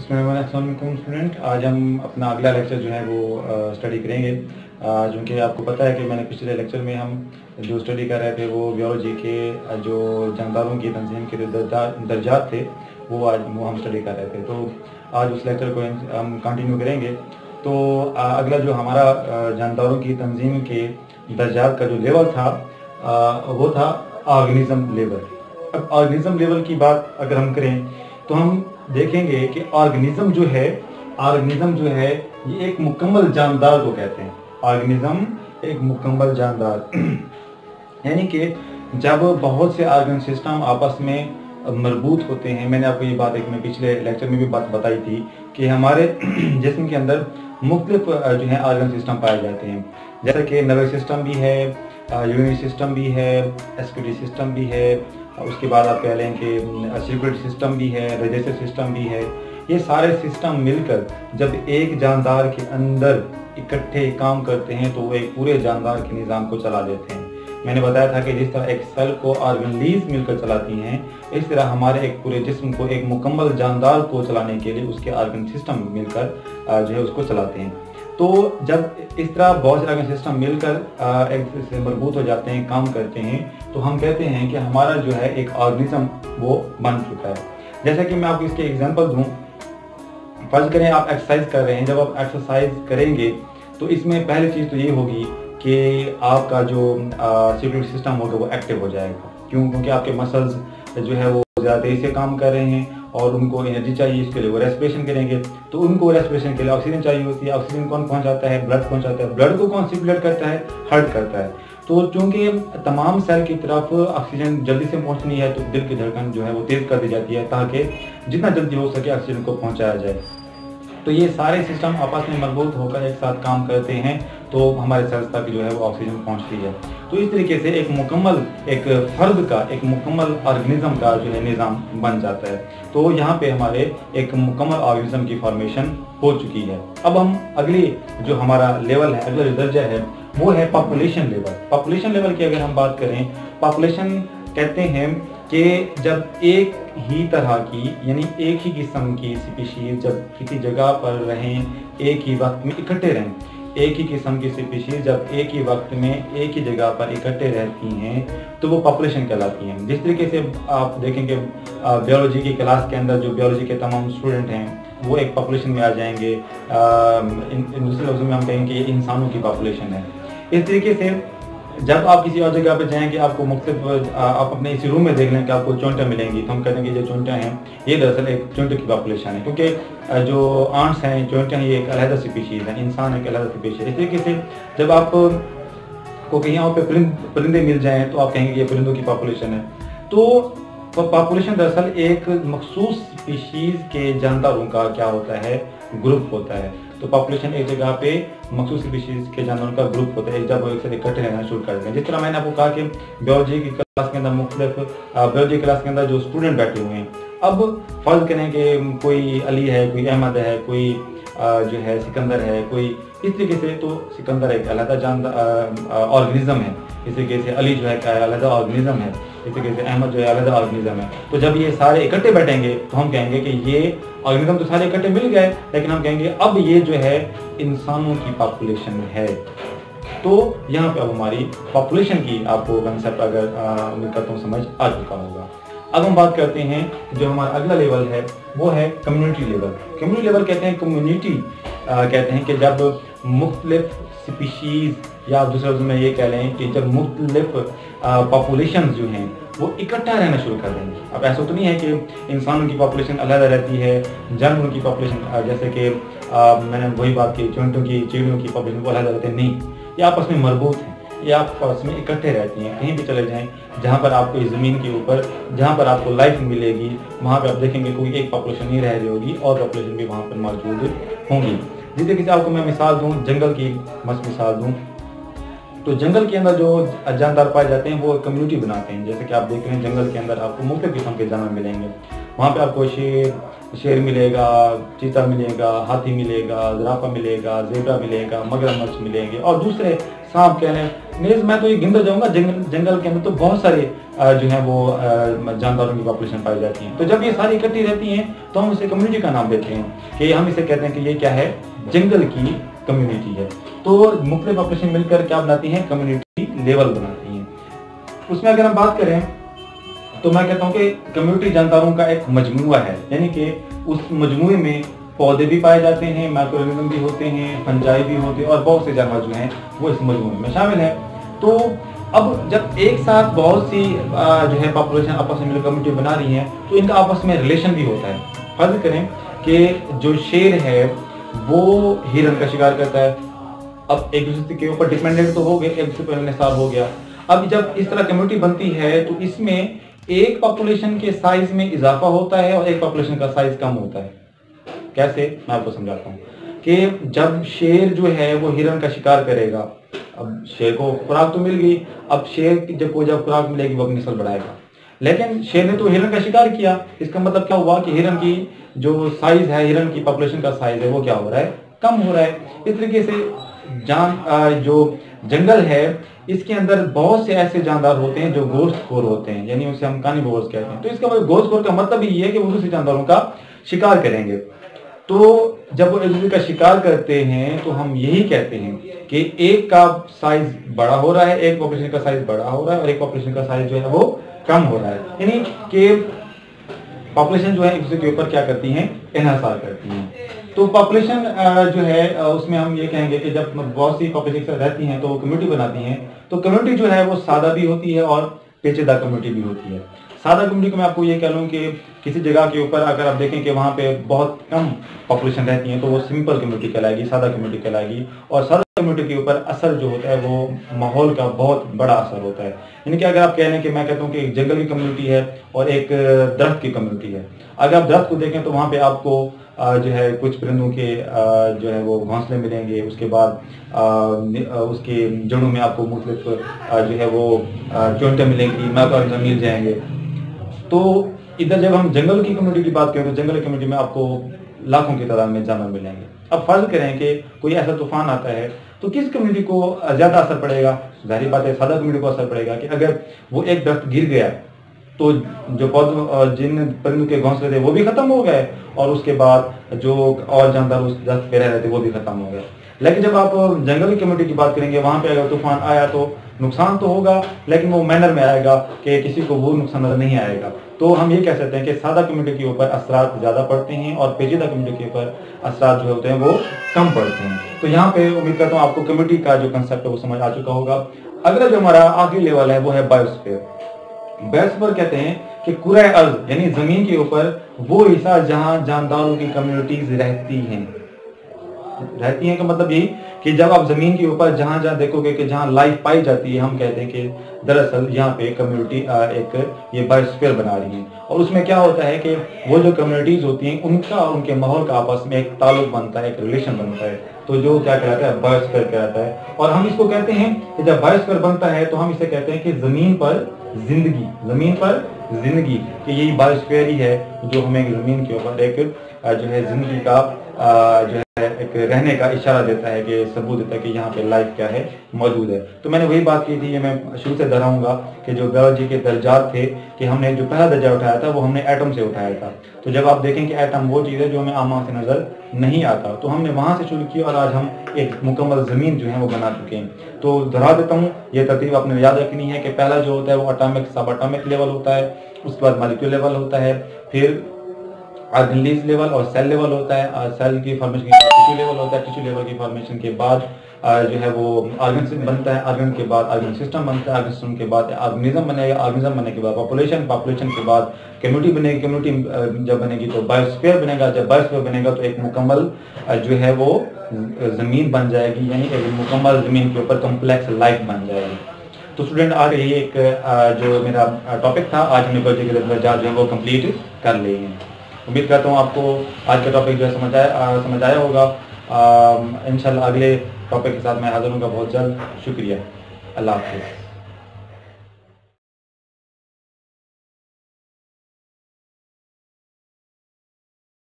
अस्सलाम वालेकुम स्टूडेंट। आज हम अपना अगला लेक्चर जो है वो स्टडी करेंगे। क्योंकि आपको पता है कि मैंने पिछले लेक्चर में हम जो स्टडी कर रहे थे वो बियोलॉजी के जो जानदारों की तंजीम के दर्जात थे वो हम स्टडी कर रहे थे। तो आज उस लेक्चर को हम कंटिन्यू करेंगे। तो अगला जो हमारा जानदारों की तंजीम के दर्जात का जो लेवल था वो था ऑर्गेनिज्म लेवल। अब ऑर्गेनिज्म लेवल की बात अगर हम करें तो हम देखेंगे कि ऑर्गेनिज्म जो है ये एक मुकम्मल जानदार को कहते हैं। ऑर्गेनिज्म एक मुकम्मल जानदार यानी कि जब बहुत से ऑर्गन सिस्टम आपस में मरबूत होते हैं। मैंने आपको ये बात मैं पिछले लेक्चर में भी बात बताई थी कि हमारे जिस्म के अंदर मुख्तलिफ जो है ऑर्गन सिस्टम पाए जाते हैं, जैसे कि नर्वस सिस्टम भी है, यूरिनरी सिस्टम भी है, एक्सक्रीटरी सिस्टम भी है, उसके बाद आप कह लें कि सर्कुलेटरी सिस्टम भी है, डाइजेस्टिव सिस्टम भी है। ये सारे सिस्टम मिलकर जब एक जानदार के अंदर इकट्ठे काम करते हैं तो वो एक पूरे जानदार के निज़ाम को चला देते हैं। मैंने बताया था कि जिस तरह एक सेल को ऑर्गेनलीज मिलकर चलाती हैं, इस तरह हमारे एक पूरे जिस्म को एक मुकम्मल जानदार को चलाने के लिए उसके ऑर्गन सिस्टम मिलकर जो है उसको चलाते हैं। तो जब इस तरह बहुत से ऑर्गन सिस्टम मिलकर एक से मरबूत हो जाते हैं, काम करते हैं, तो हम कहते हैं कि हमारा जो है एक ऑर्गेनिज्म वो बन चुका है। जैसे कि मैं आपको इसके एग्जांपल दूं, फर्ज करें आप एक्सरसाइज कर रहे हैं। जब आप एक्सरसाइज करेंगे तो इसमें पहली चीज़ तो ये होगी कि आपका जो सर्कुलेटरी सिस्टम होगा वो एक्टिव हो जाएगा। क्यों? क्योंकि आपके मसल्स जो है वो ज़्यादा तेज़ी से काम कर रहे हैं और उनको एनर्जी चाहिए, इसके लिए वो रेस्पिरेशन करेंगे। तो उनको रेस्पिरेशन के लिए ऑक्सीजन चाहिए होती है। ऑक्सीजन कौन पहुंचाता है? ब्लड पहुंचाता है। ब्लड को कौन सर्कुलेट करता है? हार्ट करता है। तो चूंकि तमाम सेल की तरफ ऑक्सीजन जल्दी से पहुंचनी है तो दिल की धड़कन जो है वो तेज़ कर दी जाती है ताकि जितना जल्दी हो सके ऑक्सीजन को पहुँचाया जाए। तो ये सारे सिस्टम आपस में मजबूत होकर एक साथ काम करते हैं तो हमारे सेल्स तक जो है वो ऑक्सीजन पहुंचती है। तो इस तरीके से एक मुकम्मल एक फर्द का, एक मुकम्मल ऑर्गेनिज्म का जो है निज़ाम बन जाता है। तो यहाँ पे हमारे एक मुकम्मल ऑर्गेनिज्म की फॉर्मेशन हो चुकी है। अब हम अगली जो हमारा लेवल है, अगला जो दर्जा है वो है पॉपुलेशन लेवल। पॉपुलेशन लेवल की अगर हम बात करें, पॉपुलेशन कहते हैं कि जब एक ही तरह की यानी एक ही किस्म की स्पीशीज जब किसी जगह पर रहें, एक ही वक्त में इकट्ठे रहें, एक ही किस्म की स्पीशीज जब एक ही वक्त में एक ही जगह पर इकट्ठे रहती हैं तो वो पॉपुलेशन कहलाती हैं। जिस तरीके से आप देखेंगे बियोलॉजी की क्लास के अंदर जो बियोलॉजी के तमाम स्टूडेंट हैं वो एक पॉपुलेशन में आ जाएंगे। इन दूसरे लफ्ज़ों में हम कहेंगे ये इंसानों की पॉपुलेशन है। इस तरीके से जब आप किसी और जगह पे जाएंगे आपको मुख्तलिफ आप अपने इसी रूम में देख लें कि आपको चोंटियाँ मिलेंगी, तो हम कहते हैं कि जो चोंटियाँ हैं ये दरअसल एक चोंटियों की पॉपुलेशन है। क्योंकि जो आंट्स हैं, चोंटियाँ, ये एक अलहदा स्पीशीज़ है, इंसान एक अलहदा स्पीशीज़ है। इस तरीके से जब आप को कहीं और पे परिंदे मिल जाएँ तो आप कहेंगे ये परिंदों की पॉपुलेशन है। तो पॉपुलेशन दरअसल एक मखसूस स्पीशीज़ के जानदारों का क्या होता है? ग्रुप होता है। तो पॉपुलेशन एक जगह पे मखसूस स्पीशीज के जानवरों का ग्रुप होता है जब वो एक साथ इकट्ठे रहना शुरू कर देते हैं। जिस तरह मैंने आपको कहा कि बियोलॉजी की क्लास के अंदर मुख्तलिफ बियोलॉजी क्लास के अंदर जो स्टूडेंट बैठे हुए हैं, अब फर्ज करें कि कोई अली है, कोई अहमद है, कोई जो है सिकंदर है, कोई इस तरीके से। तो सिकंदर एक अलहदा जानदार ऑर्गेनिज्म है, इस तरीके से अली जो है अलहदा ऑर्गेनिज्म है, इस तरीके से अहमद जो है अलहदा ऑर्गेनिज्म है। तो जब ये सारे इकट्ठे बैठेंगे तो हम कहेंगे कि ये ऑर्गेनिज्म तो सारे इकट्ठे मिल गए, लेकिन हम कहेंगे अब ये जो है इंसानों की पॉपुलेशन है। तो यहाँ पे अब हमारी पॉपुलेशन की आपको कंसेप्ट अगर उम्मीद करता हूँ समझ आ चुका होगा। अब हम बात करते हैं जो हमारा अगला लेवल है वो है कम्युनिटी लेवल। कम्युनिटी लेवल कहते हैं, कम्युनिटी कहते हैं कि जब मुख्तलिफ स्पीशीज़ या दूसरे लफ्ज़ में ये कह लें कि जब मुख्तलिफ पॉपुलेशन जो हैं वो इकट्ठा रहना शुरू कर देंगे। अब ऐसा तो नहीं है कि इंसानों की पॉपुलेशन अलग रहती है, जानवरों की पॉपुलेशन जैसे कि मैंने वही बात की चोंटियों की, चिड़ियों की पॉपुलेशन वो अलग रहते हैं, नहीं, ये आपस में मरबूत हैं, ये आपस में इकट्ठे रहती हैं। कहीं भी चले जाएं जहाँ पर आपको इस ज़मीन के ऊपर जहाँ पर आपको लाइफ मिलेगी वहाँ पर आप देखेंगे कोई एक पॉपुलेशन नहीं रह रही होगी और पॉपुलेशन भी वहाँ पर मौजूद होंगी। जिस तरीके से आपको मैं मिसाल दूँ, जंगल की मिसाल दूँ, तो जंगल के अंदर जो जानदार पाए जाते हैं वो कम्युनिटी बनाते हैं। जैसे कि आप देख रहे हैं जंगल के अंदर आपको मुख्तलिफ किस्म के जानवर मिलेंगे। वहाँ पे आपको शेर मिलेगा, चीता मिलेगा, हाथी मिलेगा, ज़राफ़ा मिलेगा, ज़ेब्रा मिलेगा, मगरमच्छ मिलेंगे और दूसरे सांप कह लें, मीन्स मैं तो ये गिनता जाऊंगा, जंगल के अंदर तो बहुत सारे जो है वो जानदारों की पॉपुलेशन पाई जाती है। तो जब ये सारी इकट्ठी रहती हैं तो हम इसे कम्युनिटी का नाम देते हैं कि हम इसे कहते हैं कि ये क्या है, जंगल की कम्युनिटी है। तो मुख्तलिफ पॉपुलेशन मिलकर क्या बनाती हैं, कम्युनिटी लेवल बनाती हैं। उसमें अगर हम बात करें तो मैं कहता हूँ कि कम्युनिटी जानदारों का एक मजमूआ है, यानी कि उस मजमूए में पौधे भी पाए जाते हैं, माइक्रो ऑर्गेनिज्म भी होते हैं, फंजाई भी होते हैं और बहुत से जानवर जो हैं वो इस मजमूए में शामिल है। तो अब जब एक साथ बहुत सी जो है पॉपुलेशन आपस में मिलकर कम्युनिटी बना रही है तो इनका आपस में रिलेशन भी होता है। फर्ज करें कि जो शेर है वो हिरन का शिकार करता है, अब एक दूसरे के ऊपर डिपेंडेंट तो हो गए, एक दूसरे पर निसार हो गया। अब जब इस तरह कम्युनिटी बनती है तो इसमें एक पॉपुलेशन के साइज में इजाफा होता है और एक पॉपुलेशन का साइज कम होता है। कैसे, मैं आपको समझाता हूँ कि जब शेर जो है वो हिरन का शिकार करेगा, अब शेर को खुराक तो मिल गई, अब शेर जब खुराक मिलेगी वो अपनी नस्ल बढ़ाएगा, लेकिन शेर ने तो हिरन का शिकार किया, इसका मतलब क्या हुआ कि हिरन की जो साइज है, हिरन की पॉपुलेशन का साइज है वो क्या हो रहा है, कम हो रहा है। इस तरीके से जो जंगल है इसके अंदर बहुत से ऐसे जानदार होते हैं जो गोश्तखोर होते हैं, यानी उसे हम कार्निवोर्स कहते हैं। तो इसका मतलब गोश्तखोर का मतलब ये है कि वो दूसरे जानदारों का शिकार करेंगे। तो जब वो एक दूसरे का शिकार करते हैं तो हम यही कहते हैं कि एक का साइज बड़ा हो रहा है, एक पॉपुलेशन का साइज बड़ा हो रहा है और एक पॉपुलेशन का साइज जो है वो कम हो रहा है, यानी कि पॉपुलेशन जो है एक दूसरे के ऊपर क्या करती हैं, इन्हिसार करती हैं। तो पॉपुलेशन जो है उसमें हम ये कहेंगे कि जब बहुत सी पॉपुलेशन रहती हैं तो कम्युनिटी बनाती हैं, तो कम्युनिटी जो है वो सादा भी होती है और पेचीदा कम्युनिटी भी होती है। सादा कम्युनिटी को मैं आपको ये कह लूँ कि किसी जगह के ऊपर अगर आप देखें कि वहाँ पे बहुत कम पॉपुलेशन रहती है तो वो सिंपल कम्युनिटी कहलाएगी, सादा कम्युनिटी कहलाएगी। और सादा कम्युनिटी के ऊपर असर जो होता है वो माहौल का बहुत बड़ा असर होता है। यानी कि अगर आप कह लें कि मैं कहता हूँ कि एक जंगल की कम्युनिटी है और एक दरख्त की कम्युनिटी है, अगर आप दरख्त को देखें तो वहाँ पे आपको जो है कुछ परिंदों के जो है वो घोंसले मिलेंगे, उसके बाद उसके जड़ों में आपको मुख्तलिफ जो है वो चोंटे मिलेंगी, माइक्रो मिल जाएंगे। तो इधर जब हम जंगल की कम्युनिटी की बात करें तो जंगल की कम्युनिटी में आपको लाखों की तादाद में जानवर मिलेंगे। अब फर्ज करें कि कोई ऐसा तूफान आता है तो किस कम्युनिटी को ज्यादा असर पड़ेगा, जाहिर बात है सादा कम्युनिटी को असर पड़ेगा कि अगर वो एक दरख्त गिर गया तो जो पौधों जिन परिंदों के घोंसले थे वो भी खत्म हो गए और उसके बाद जो और जानदार उस दरख्त पे रह रहे थे वो भी खत्म हो गए। लेकिन जब आप जंगल की कम्युनिटी की बात करेंगे वहां पे अगर तूफान आया तो नुकसान तो होगा लेकिन वो मैनर में आएगा कि किसी को वो नुकसान नजर नहीं आएगा। तो हम ये कह सकते हैं कि सादा कम्युनिटी के ऊपर असरात ज्यादा पड़ते हैं और पेचीदा कम्युनिटी के ऊपर असरात जो होते हैं वो कम पड़ते हैं। तो यहाँ पे उम्मीद करता हूँ आपको कम्युनिटी का जो कंसेप्ट है वो समझ आ चुका होगा। अगला जो हमारा आखिरी लेवल है वो है बायोस्फीयर। बायोस्फीयर कहते हैं कि कुरे अर्ज यानी जमीन के ऊपर वो हिस्सा जहां जानदारों की कम्युनिटीज रहती हैं का मतलब यही कि जब आप जमीन के ऊपर जहां जहां देखोगे कि जहां लाइफ पाई जाती है हम कहते हैं कि दरअसल यहाँ पे कम्युनिटी एक ये बायोस्फीयर बना रही है। और उसमें क्या होता है कि वो जो कम्युनिटीज होती हैं उनका और उनके माहौल का आपस में एक ताल्लुक बनता है, एक रिलेशन बनता है, तो जो क्या कहलाता है बायोस्फीयर कहलाता है। और हम इसको कहते हैं कि जब बायोस्फीयर बनता है तो हम इसे कहते हैं कि जमीन पर जिंदगी कि यही बायोस्फीयर ही है जो हमें जमीन के ऊपर एक जो है जिंदगी का जो है एक रहने का इशारा देता है, कि सबूत देता है कि यहाँ पे लाइफ क्या है मौजूद है। तो मैंने वही बात की थी, ये मैं शुरू से दोहराऊंगा कि जो बायोलॉजी के दर्जात थे कि हमने जो पहला दर्जा उठाया था वो हमने एटम से उठाया था। तो जब आप देखें कि एटम वो चीज़ है जो हमें आम आँख से नजर नहीं आता, तो हमने वहाँ से शुरू किया और आज हम एक मुकम्मल ज़मीन जो है वो बना चुके हैं। तो दोहरा देता हूँ, ये तरतीब आपने याद रखनी है कि पहला जो होता है वो एटॉमिक सब एटॉमिक लेवल होता है, उसके बाद मॉलिक्यूल लेवल होता है, फिर ऑर्गेनेलिज लेवल और सेल लेवल होता है। सेल की फॉर्मेशन के बाद टिश्यू लेवल होता है, टिश्यू लेवल की फॉर्मेशन के बाद जो है वो ऑर्गन बनता है, ऑर्गन के बाद ऑर्गन सिस्टम बनता है, ऑर्गन सिस्टम के बाद ऑर्गेनिज्म बनेगा, ऑर्गेनिज्म बनने के बाद पॉपुलेशन, पॉपुलेशन के बाद कम्युनिटी बनेगी, कम्युनिटी जब बनेगी तो बायोस्फीयर बनेगा, जब बायोस्फीयर बनेगा तो एक मुकम्मल जो है वो जमीन बन जाएगी, यानी एक मुकम्मल जमीन के ऊपर कम्प्लेक्स लाइफ बन जाएगी। तो स्टूडेंट आज यही एक जो मेरा टॉपिक था, आज हमने बायोलॉजी के दर्जात जो है वो कंप्लीट कर लिए हैं। उम्मीद करता हूँ आपको आज का टॉपिक जो है समझ आया होगा। इंशाल्लाह अगले टॉपिक के साथ मैं हाजिर होऊंगा बहुत जल्द। शुक्रिया, अल्लाह हाफ़िज़।